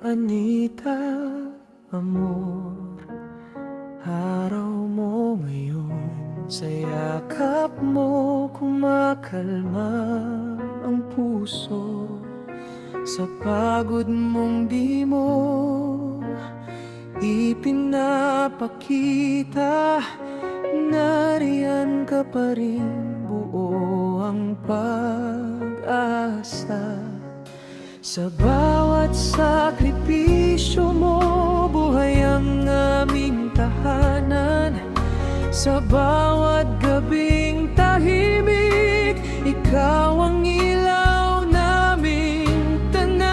Anita, amor, araw mo ngayon. Sa yakap mo kumakalma ang puso. Sa pagod mong di mo ipinapakita, nariyan ka pa rin, buo ang pag-asa. Sa bawat sakripisyo mo, buhay ang aming tahanan. Sa bawat gabing tahimik, ikaw ang ilaw naming tanan.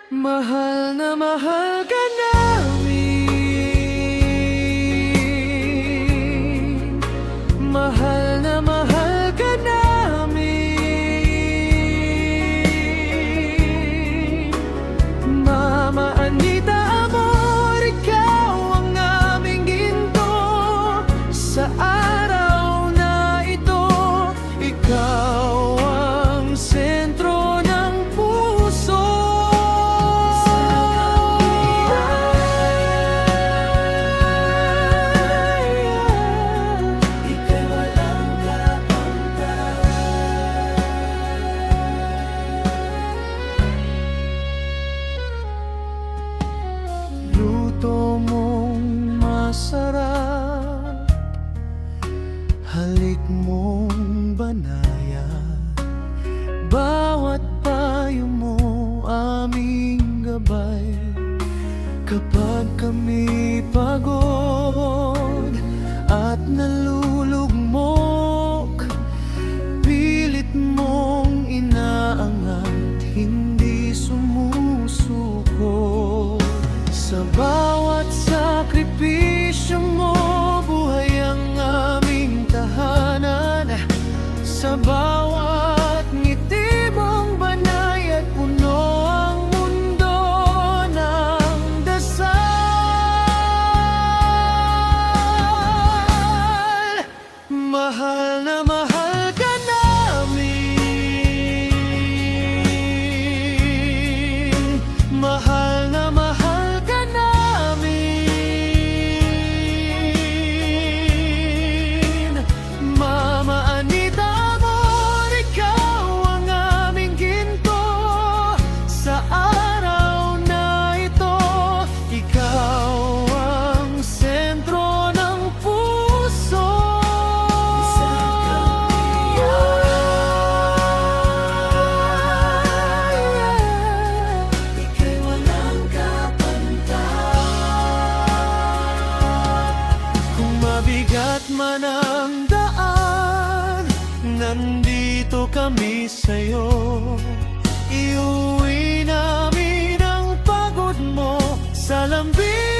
Mahal na mahal ka namin, mahal na mahal ka namin. Mama Anita, amor, ikaw ang aming ginto. Sa araw na ito, ikaw ang sentro ng puso. Ika'y walang luto mong masarap, halik mong banaya, bawat payo mo aming gabay. Kapag kami pagod at nalulugmok, pilit mong inaangat, hindi sumusuko. Sa bawat sakripisyo mo, buhay ang aming tahanan. Sa bawat ngiti mong banay at puno ang mundo ng dasal. Mahal na mahal ka namin, mahal na mahal ka namin. Mama Anita, amor, ikaw ang aming ginto. Sa araw na ito, ikaw ang sentro ng puso. Ika'y walang kapantay. Kung mabigat man ang daan, nandito kami sa'yo. Iuwi namin ang pagod mo sa lambing